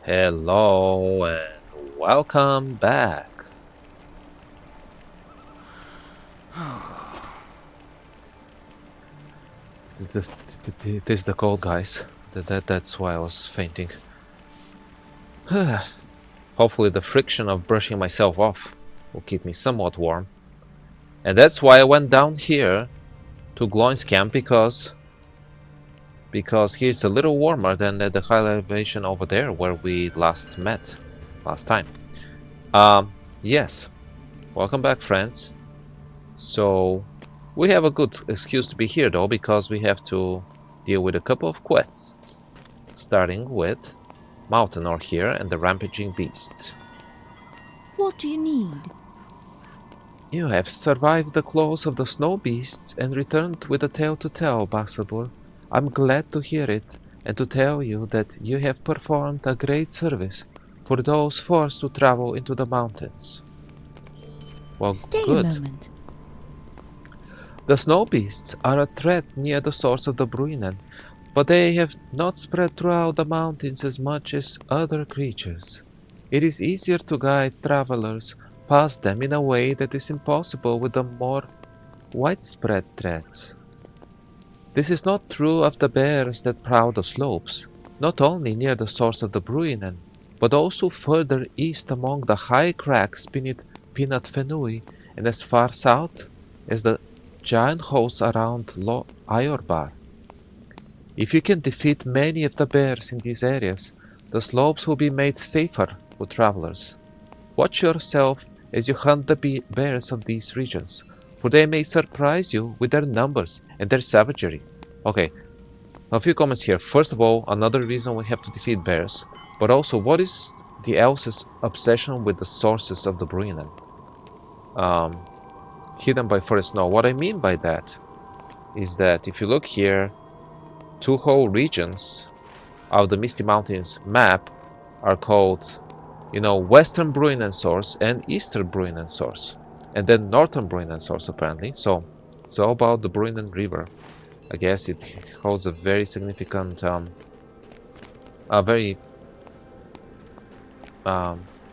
Hello and welcome back. This, this is the cold, guys. That's why I was fainting. Hopefully the friction of brushing myself off will keep me somewhat warm. And that's why I went down here to Gloin's camp because here's a little warmer than at the high elevation over there where we last met last time. Yes. Welcome back, friends. So we have a good excuse to be here though, because we have to deal with a couple of quests. Starting with Mountain Or here and the Rampaging Beasts. What do you need? You have survived the claws of the snow beasts and returned with a tale to tell, Basabur. I'm glad to hear it, and to tell you that you have performed a great service for those forced to travel into the mountains. Well, Stay good. a moment. The snow beasts are a threat near the source of the Bruinen, but they have not spread throughout the mountains as much as other creatures. It is easier to guide travelers past them in a way that is impossible with the more widespread threats. This is not true of the bears that prowl the slopes, not only near the source of the Bruinen, but also further east among the high cracks beneath Pinat Fenui and as far south as the giant holes around Lo Iorbar. If you can defeat many of the bears in these areas, the slopes will be made safer for travelers. Watch yourself as you hunt the bears of these regions, for they may surprise you with their numbers and their savagery. Okay, a few comments here. First of all, another reason we have to defeat bears, but also what is the else's obsession with the sources of the Bruinen? Hidden by forest snow. What I mean by that is that if you look here, two whole regions of the Misty Mountains map are called, Western Bruinen Source and Eastern Bruinen Source, and then Northern Bruinen Source apparently. So it's all about the Bruinen River. I guess it holds a very significant, I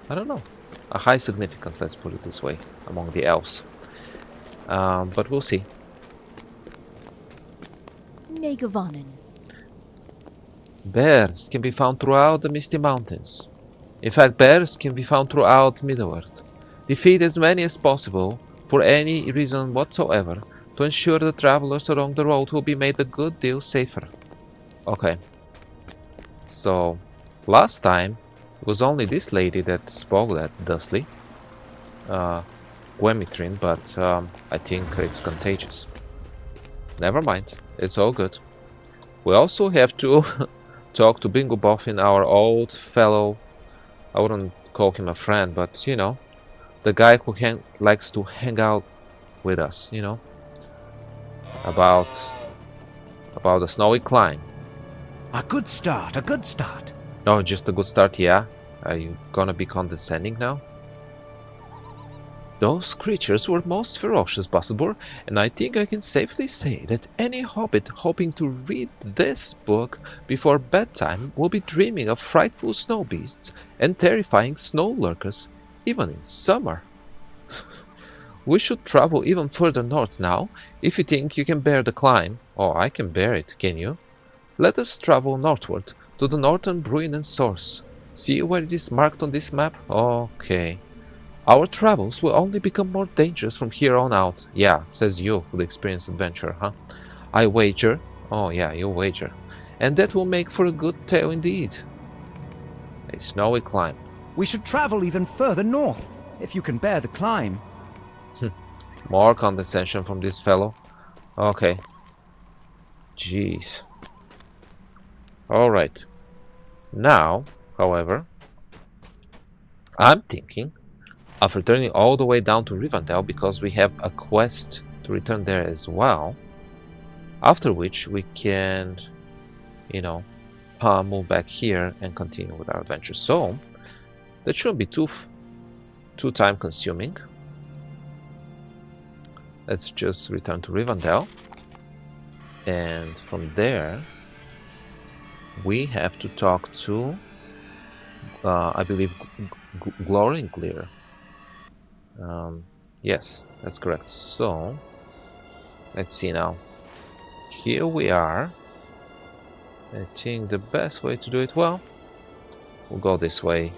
don't know, a high significance. Let's put it this way among the elves. But we'll see. Negavanen. Bears can be found throughout the Misty Mountains. In fact, bears can be found throughout Middle-earth. Defeat as many as possible, for any reason whatsoever, to ensure the travelers along the road will be made a good deal safer. Okay. So, last time, it was only this lady that spoke that thusly. Gwemithrin, but I think it's contagious. Never mind, it's all good. We also have to talk to Bingo Boffin, our old fellow. I wouldn't call him a friend, but the guy who likes to hang out with us, about the snowy climb. A good start, a good start. Oh, just a good start, yeah? Are you gonna be condescending now? Those creatures were most ferocious, Basabur, and I think I can safely say that any hobbit hoping to read this book before bedtime will be dreaming of frightful snow beasts and terrifying snow lurkers, even in summer. We should travel even further north now, if you think you can bear the climb. Oh, I can bear it, can you? Let us travel northward, to the northern Bruinen source. See where it is marked on this map? Okay. Our travels will only become more dangerous from here on out. Yeah, says you, with experienced adventurer, huh? I wager. Oh yeah, you wager. And that will make for a good tale indeed. A snowy climb. We should travel even further north, if you can bear the climb. More condescension from this fellow. Okay. Jeez. Alright. Now, however, I'm thinking of returning all the way down to Rivendell because we have a quest to return there as well. After which we can, move back here and continue with our adventure. So that shouldn't be too time consuming. Let's just return to Rivendell, and from there we have to talk to I believe glowing clear. Yes, that's correct. So, let's see now. Here we are. I think the best way to do it, well, we'll go this way.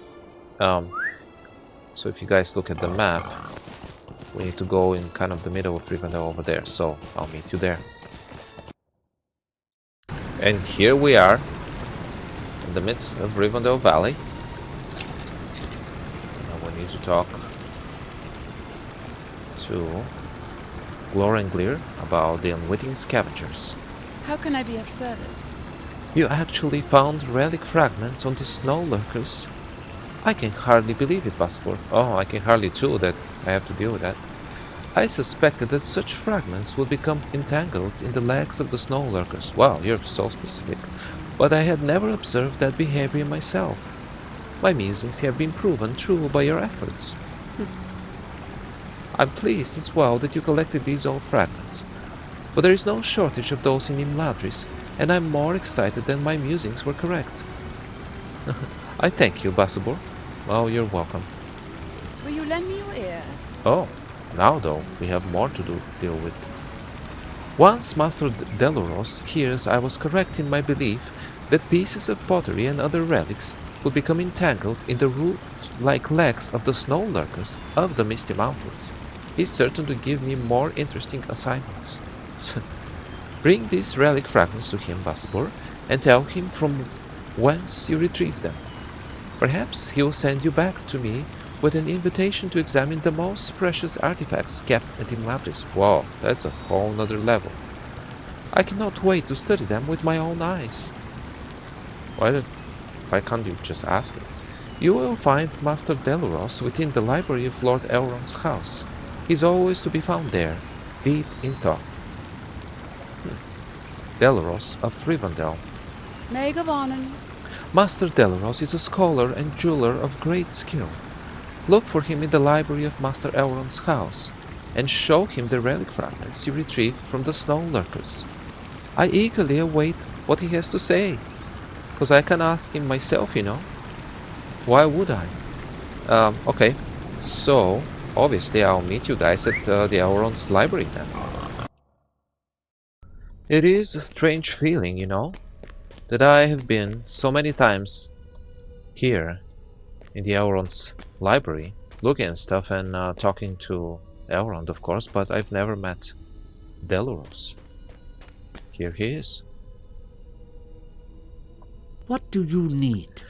So if you guys look at the map, we need to go in kind of the middle of Rivendell over there. So I'll meet you there. And here we are, in the midst of Rivendell Valley. Now we need to talk to Glorenglir about the unwitting scavengers. How can I be of service? You actually found relic fragments on the snow lurkers. I can hardly believe it, Passport. Oh, I can hardly too that I have to deal with that. I suspected that such fragments would become entangled in the legs of the snow lurkers. Wow, you're so specific. But I had never observed that behavior myself. My musings have been proven true by your efforts. I'm pleased as well that you collected these old fragments. But there is no shortage of those in Imladris, and I'm more excited than my musings were correct. I thank you, Basabor. Oh, you're welcome. Will you lend me your ear? Oh, now though, we have more to deal with. Once Master Deloros hears I was correct in my belief that pieces of pottery and other relics would become entangled in the root-like legs of the snow lurkers of the Misty Mountains, he's certain to give me more interesting assignments. Bring these relic fragments to him, Basabor, and tell him from whence you retrieved them. Perhaps he will send you back to me with an invitation to examine the most precious artifacts kept at Imladris. Wow, that's a whole nother level. I cannot wait to study them with my own eyes. Why can't you just ask him? You will find Master Deloros within the library of Lord Elrond's house. He's always to be found there, deep in thought. Deloros of Rivendell. Megavonen. Master Deloros is a scholar and jeweler of great skill. Look for him in the library of Master Elrond's house, and show him the relic fragments you retrieved from the snow lurkers. I eagerly await what he has to say, because I can ask him myself, you know. Why would I? Okay, so obviously I'll meet you guys at the Elrond's library then. It is a strange feeling, you know, that I have been so many times here in the Elrond's library, looking at stuff and talking to Elrond, of course, but I've never met Deloros. Here he is. What do you need?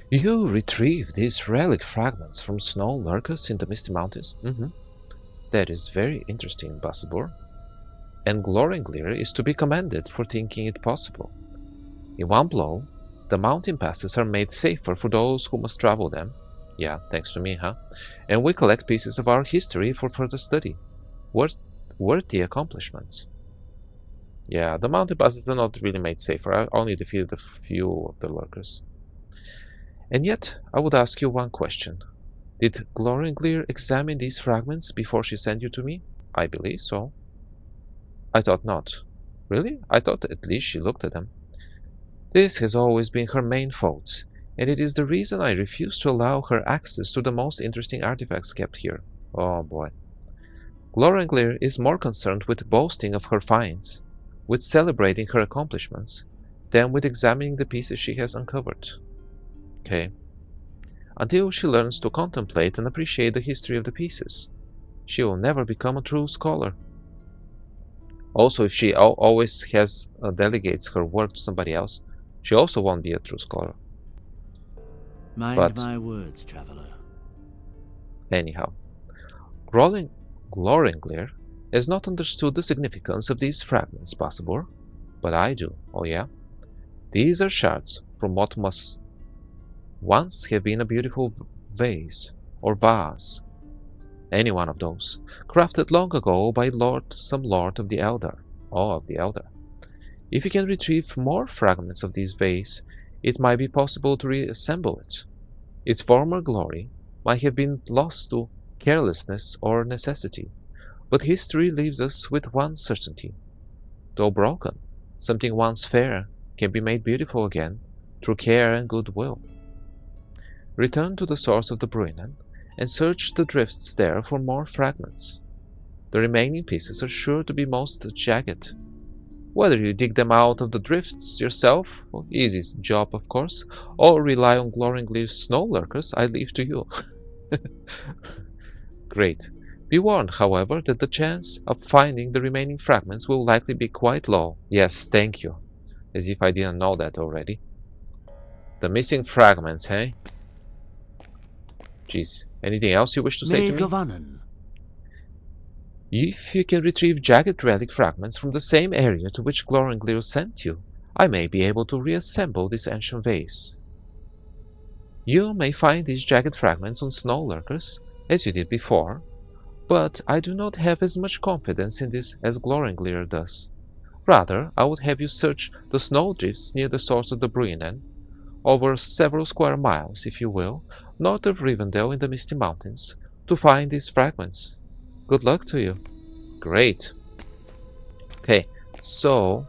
You retrieve these relic fragments from snow lurkers in the Misty Mountains? That is very interesting, Basabor. And Glorenglir is to be commended for thinking it possible. In one blow, the mountain passes are made safer for those who must travel them. Yeah, thanks to me, huh? And we collect pieces of our history for further study. Worthy accomplishments. Yeah, the mountain passes are not really made safer. I only defeated a few of the lurkers. And yet, I would ask you one question. Did Glorenglir examine these fragments before she sent you to me? I believe so. I thought not. Really? I thought at least she looked at them. This has always been her main fault, and it is the reason I refuse to allow her access to the most interesting artifacts kept here. Oh boy. Glorenglir is more concerned with boasting of her finds, with celebrating her accomplishments, than with examining the pieces she has uncovered. Okay. Until she learns to contemplate and appreciate the history of the pieces, she will never become a true scholar. Also, if she always delegates her work to somebody else, she also won't be a true scholar. Mind my words, traveler. Anyhow, Glorenglir has not understood the significance of these fragments, Basabor, but I do, oh yeah? These are shards from what must once have been a beautiful vase, or vase. Any one of those, crafted long ago by some lord of the Eldar. Oh, of the Eldar. If you can retrieve more fragments of this vase, it might be possible to reassemble it. Its former glory might have been lost to carelessness or necessity, but history leaves us with one certainty. Though broken, something once fair can be made beautiful again through care and goodwill. Return to the source of the Bruinen and search the drifts there for more fragments. The remaining pieces are sure to be most jagged. Whether you dig them out of the drifts yourself, well, easy job of course, or rely on Gloringly's snow lurkers, I leave to you. Great. Be warned, however, that the chance of finding the remaining fragments will likely be quite low. Yes, thank you. As if I didn't know that already. The missing fragments, hey? Jeez. Anything else you wish to say to me? If you can retrieve jagged relic fragments from the same area to which Gloringly sent you, I may be able to reassemble this ancient vase. You may find these jagged fragments on snow lurkers, as you did before, but I do not have as much confidence in this as Gloringly does. Rather, I would have you search the snowdrifts near the source of the Bruinen, over several square miles, if you will, north of Rivendell in the Misty Mountains, to find these fragments. Good luck to you. Great. Okay, so...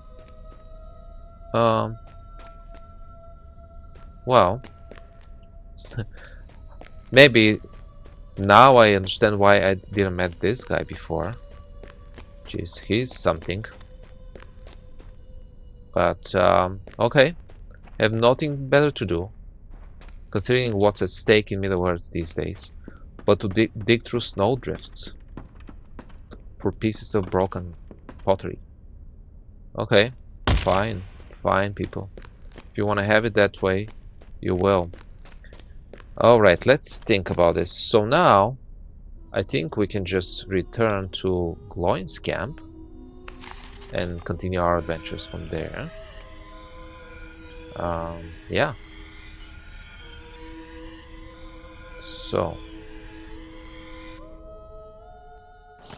well... maybe now I understand why I didn't met this guy before. Jeez, he's something. But, okay. I have nothing better to do, considering what's at stake in Middle-earth these days, but to dig through snowdrifts for pieces of broken pottery. Okay, fine, fine people. If you want to have it that way, you will. Alright, let's think about this. So now, I think we can just return to Gloin's camp and continue our adventures from there. Yeah. So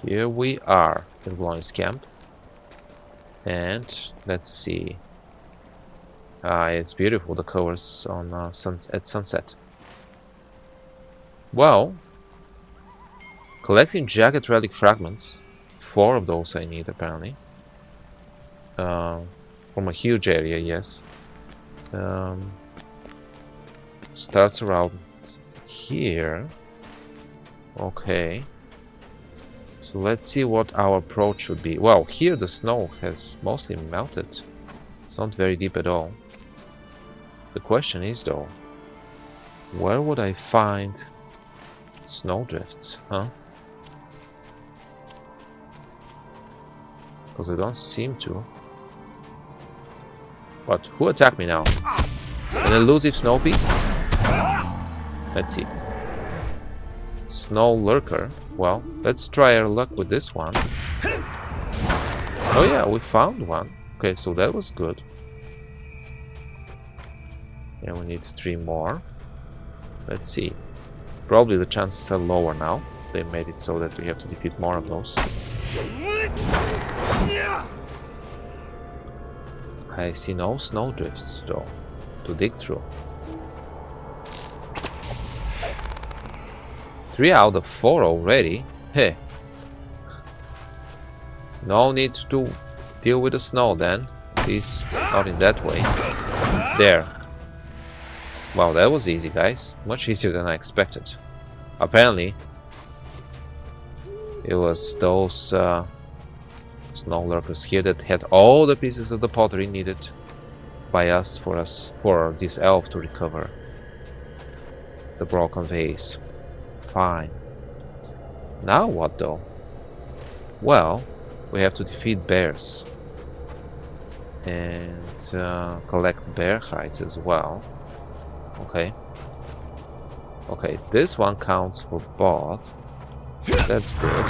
here we are in Gloin's camp, and let's see. It's beautiful, the colors on at sunset. Well, collecting jagged relic fragments. 4 of those I need apparently. From a huge area, yes. Starts around here. Okay. So let's see what our approach should be. Well, here the snow has mostly melted. It's not very deep at all. The question is though, where would I find snowdrifts, huh? Because I don't seem to. What? Who attacked me now? An elusive snow beasts? Let's see. Snow lurker. Well, let's try our luck with this one. Oh yeah, we found one. Okay, so that was good. Yeah, we need 3 more. Let's see. Probably the chances are lower now. They made it so that we have to defeat more of those. I see no snowdrifts though to dig through. 3 out of 4 already. Hey. No need to deal with the snow then. At least not in that way. There. Wow, that was easy, guys. Much easier than I expected. Apparently, it was those snow lurkers here that had all the pieces of the pottery needed by us for this elf to recover the broken vase. Fine. Now what though? Well, we have to defeat bears and collect bear hides as well. Okay. Okay, this one counts for both. That's good.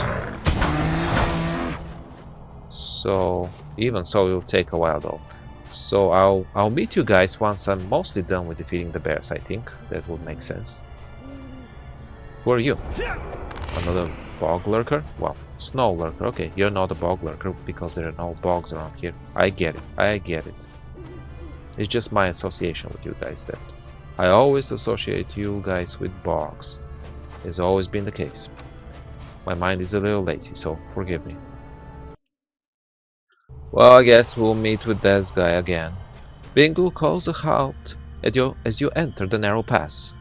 So, even so, it will take a while though. So I'll meet you guys once I'm mostly done with defeating the bears, I think. That would make sense. Who are you? Another bog lurker? Well, snow lurker. Okay, you're not a bog lurker because there are no bogs around here. I get it. I get it. It's just my association with you guys that I always associate you guys with bogs. It's always been the case. My mind is a little lazy, so forgive me. Well, I guess we'll meet with that guy again. Bingo calls a halt as you enter the narrow pass.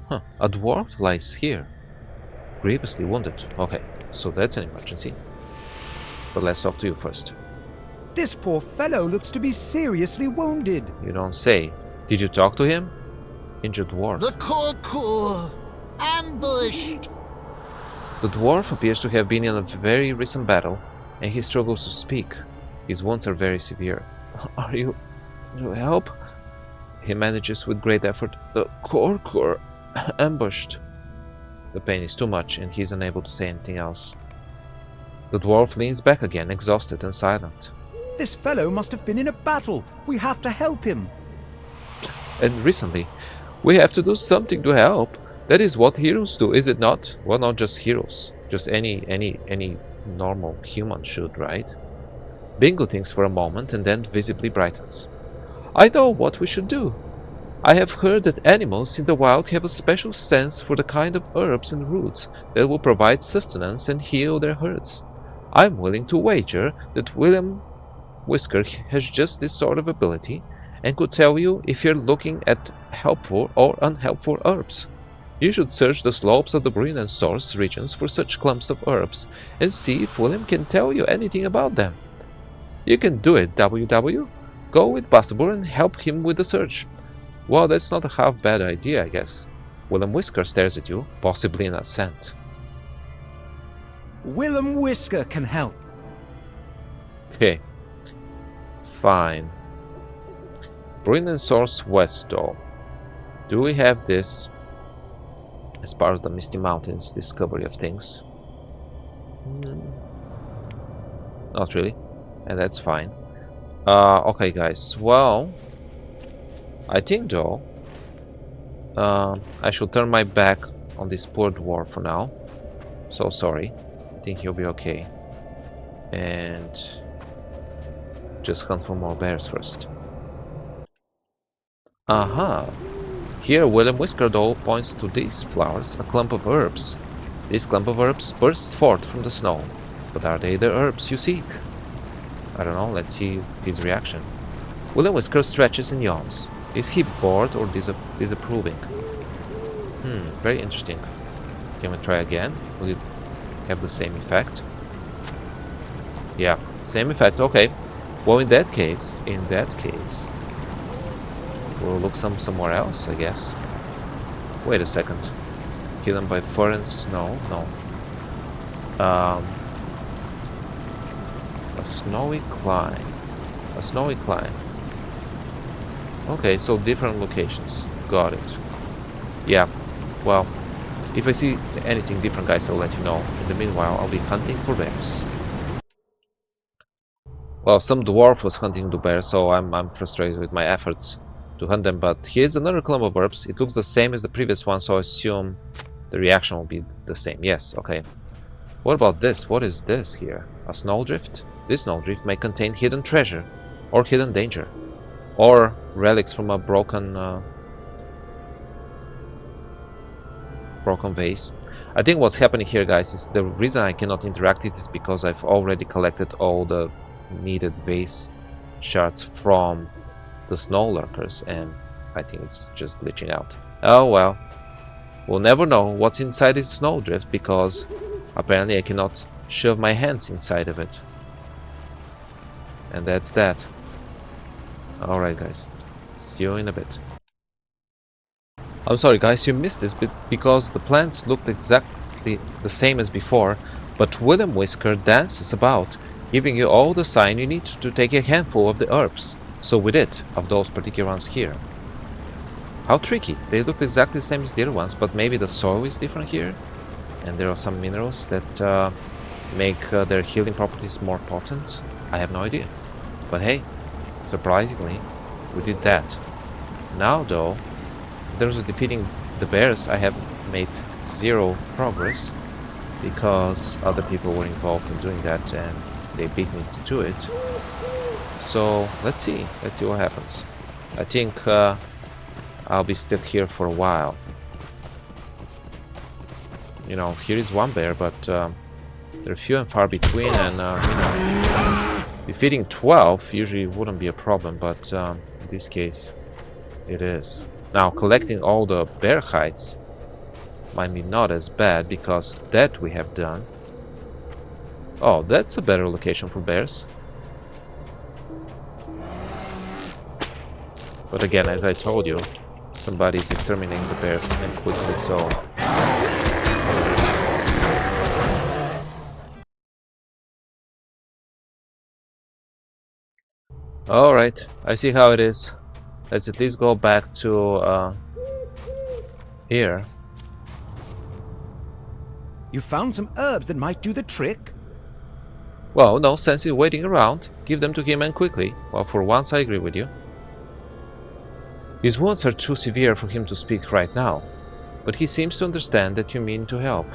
Huh, a dwarf lies here. Grievously wounded. Okay, so that's an emergency. But let's talk to you first. This poor fellow looks to be seriously wounded. You don't say. Did you talk to him? Injured dwarf. The Korkur! Ambushed! The dwarf appears to have been in a very recent battle, and he struggles to speak. His wounds are very severe. Are you help? He manages with great effort. The Korkur ambushed. The pain is too much, and he is unable to say anything else. The dwarf leans back again, exhausted and silent. This fellow must have been in a battle. We have to help him. And recently, we have to do something to help. That is what heroes do, is it not? Well, not just heroes. Just any normal human should, right? Bingo thinks for a moment and then visibly brightens. I know what we should do. I have heard that animals in the wild have a special sense for the kind of herbs and roots that will provide sustenance and heal their herds. I'm willing to wager that William Whisker has just this sort of ability and could tell you if you're looking at helpful or unhelpful herbs. You should search the slopes of the Bryn and Source regions for such clumps of herbs and see if William can tell you anything about them. You can do it, WW. Go with Possible and help him with the search. Well, that's not a half bad idea, I guess. William Whisker stares at you, possibly in assent. Willem Whisker can help. Okay. Fine. Bryn and Source West, though. Do we have this as part of the Misty Mountains discovery of things? Not really. And that's fine. Okay, guys. Well, I think, though, I should turn my back on this poor dwarf for now. So sorry. I think he'll be okay. And just hunt for more bears first. Aha! Here, William Whisker, though, points to these flowers, a clump of herbs. This clump of herbs bursts forth from the snow. But are they the herbs you seek? I don't know, let's see his reaction. William Whisker stretches and yawns. Is he bored or disapproving? Very interesting. Can we try again? Will it have the same effect? Yeah, same effect, okay. Well, in that case, we'll look somewhere else, I guess. Wait a second. Hidden by fur and snow? No. A snowy climb. A snowy climb. Okay, so different locations. Got it. Yeah, well, if I see anything different, guys, I'll let you know. In the meanwhile, I'll be hunting for bears. Well, some dwarf was hunting the bears, so I'm frustrated with my efforts to hunt them, but here's another clump of herbs. It looks the same as the previous one, so I assume the reaction will be the same. Yes, okay. What about this? What is this here? A snowdrift? This snowdrift may contain hidden treasure, or hidden danger, or relics from a broken vase. I think what's happening here, guys, is the reason I cannot interact it is because I've already collected all the needed vase shards from the snow lurkers, and I think it's just glitching out. Oh well, we'll never know what's inside this snowdrift because apparently I cannot shove my hands inside of it. And that's that. Alright, guys, see you in a bit. I'm sorry, guys, you missed this bit because the plants looked exactly the same as before, but William Whisker dances about, giving you all the sign you need to take a handful of the herbs. So we did, of those particular ones here. How tricky. They looked exactly the same as the other ones, but maybe the soil is different here. And there are some minerals that make their healing properties more potent. I have no idea. But hey, surprisingly, we did that. Now though, in terms of defeating the bears, I have made zero progress because other people were involved in doing that and they beat me to it. So let's see what happens. I think I'll be stuck here for a while. You know, here is one bear, but they're few and far between, and you know, defeating 12 usually wouldn't be a problem, but in this case, it is. Now, collecting all the bear hides might be not as bad because that we have done. Oh, that's a better location for bears. But again, as I told you, somebody is exterminating the bears and quickly, so... Alright, I see how it is. Let's at least go back to here. You found some herbs that might do the trick? Well, no sense in waiting around. Give them to him and quickly. Well, for once I agree with you. His wounds are too severe for him to speak right now, but he seems to understand that you mean to help.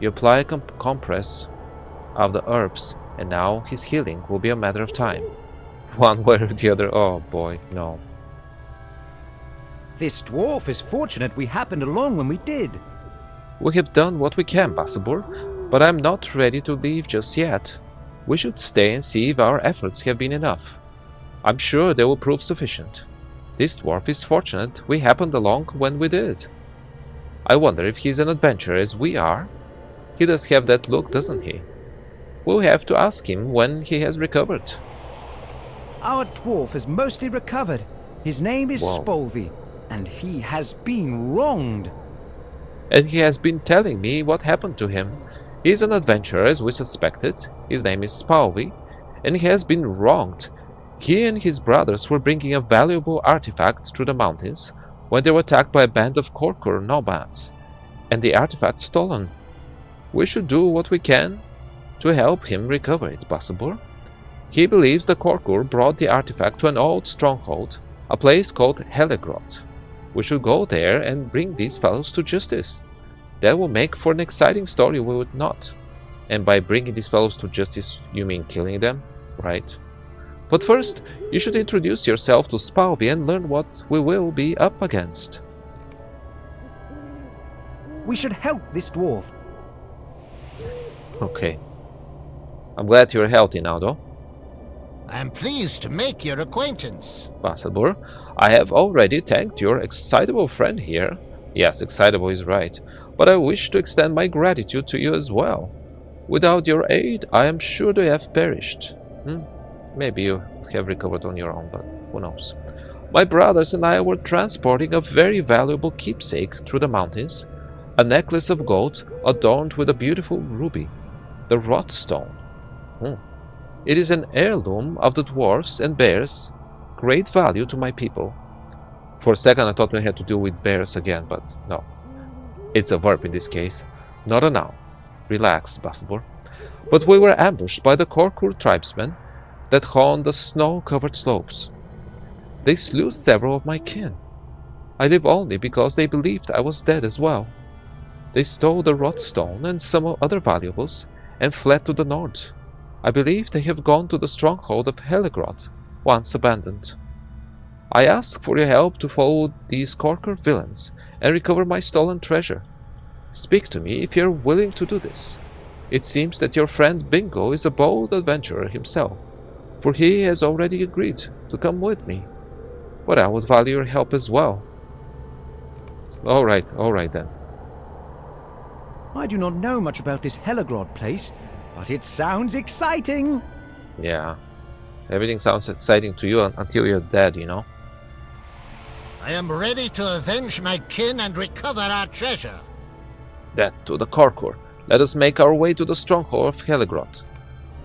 You apply a compress of the herbs, and now his healing will be a matter of time. One way or the other. Oh boy, no. This dwarf is fortunate we happened along when we did. We have done what we can, Basabur, but I'm not ready to leave just yet. We should stay and see if our efforts have been enough. I'm sure they will prove sufficient. This dwarf is fortunate we happened along when we did. I wonder if he's an adventurer as we are. He does have that look, doesn't he? We'll have to ask him when he has recovered. Our dwarf has mostly recovered. His name is Whoa. Spolvy, and he has been wronged. And he has been telling me what happened to him. He's an adventurer as we suspected. His name is Spolvy, and he has been wronged. He and his brothers were bringing a valuable artifact through the mountains when they were attacked by a band of Korkur nomads, and the artifact stolen. We should do what we can to help him recover it, Basabur. He believes the Korkur brought the artifact to an old stronghold, a place called Helegrot. We should go there and bring these fellows to justice. That will make for an exciting story, will it not? And by bringing these fellows to justice, you mean killing them, right? But first, you should introduce yourself to Spalvi and learn what we will be up against. We should help this dwarf. Okay. I'm glad you're healthy now, though. I am pleased to make your acquaintance. Basabur, I have already thanked your excitable friend here. Yes, excitable is right. But I wish to extend my gratitude to you as well. Without your aid, I am sure to have perished. Maybe you have recovered on your own, but who knows. My brothers and I were transporting a very valuable keepsake through the mountains, a necklace of gold adorned with a beautiful ruby, the Rot Stone. It is an heirloom of the dwarfs and bears, great value to my people. For a second I thought I had to do with bears again, but no. It's a verb in this case, not a noun. Relax, Basabur. But we were ambushed by the Korkur tribesmen that haunt the snow-covered slopes. They slew several of my kin. I live only because they believed I was dead as well. They stole the Rot Stone and some other valuables and fled to the north. I believe they have gone to the stronghold of Helegrot, once abandoned. I ask for your help to follow these Korkur villains and recover my stolen treasure. Speak to me if you're willing to do this. It seems that your friend Bingo is a bold adventurer himself, for he has already agreed to come with me. But I would value your help as well. Alright then. I do not know much about this Helegrod place, but it sounds exciting. Yeah. Everything sounds exciting to you until you're dead, you know? I am ready to avenge my kin and recover our treasure. That to the Korkur. Let us make our way to the stronghold of Helegrot.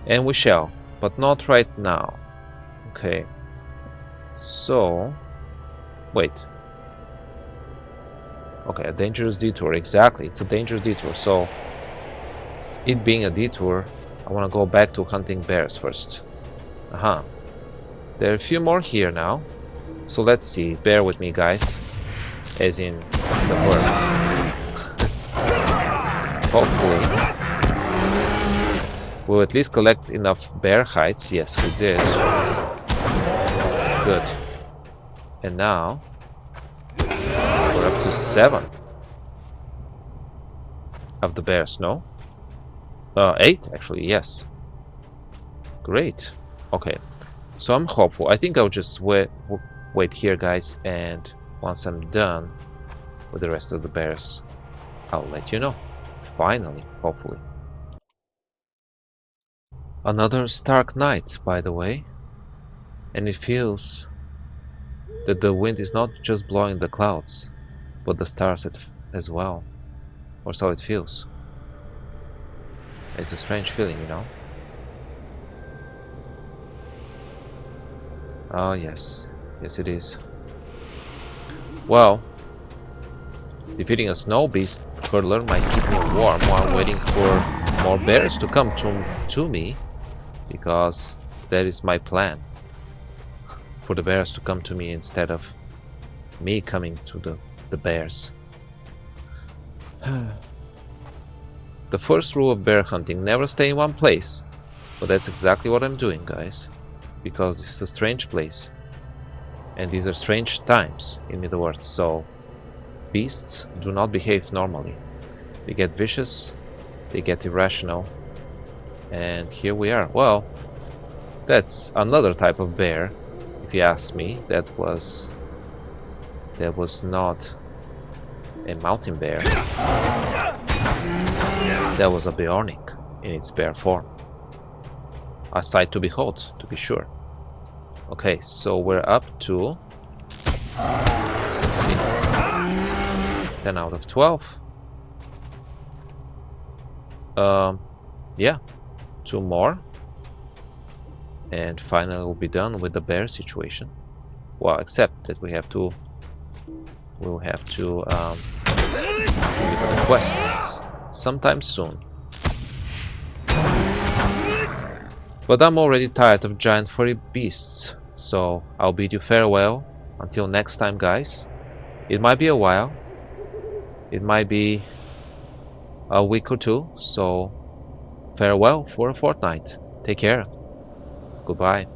And we shall, but not right now. Okay. So... wait. Okay, a dangerous detour. Exactly, it's a dangerous detour. So, it being a detour, I want to go back to hunting bears first. There are a few more here now. So let's see. Bear with me, guys. As in the verb. Hopefully, we'll at least collect enough bear hides. Yes, we did. Good. And now, we're up to 7 of the bears, no? 8, actually, yes. Great. Okay. So I'm hopeful. I think I'll just wait here, guys, and once I'm done with the rest of the bears, I'll let you know. Finally, hopefully. Another stark night, by the way. And it feels that the wind is not just blowing the clouds, but the stars as well. Or so it feels. It's a strange feeling, you know? Oh, yes. Yes, it is. Well, defeating a snow beast curler might keep me warm while waiting for more bears to come to me, because that is my plan. For the bears to come to me instead of me coming to the bears. The first rule of bear hunting: never stay in one place. But that's exactly what I'm doing, guys. Because it's a strange place. And these are strange times in Middle-earth, so beasts do not behave normally. They get vicious, they get irrational, and here we are. Well, that's another type of bear, if you ask me. That was not a mountain bear. That was a bionic in its bear form. A sight to behold, to be sure. Okay, so we're up to, let's see, 10 out of 12. Yeah, 2 more. And finally we'll be done with the bear situation. Well, except that we'll have to deliver the quests sometime soon. But I'm already tired of giant furry beasts, so I'll bid you farewell until next time, guys. It might be a while. It might be a week or two, so farewell for a fortnight. Take care. Goodbye.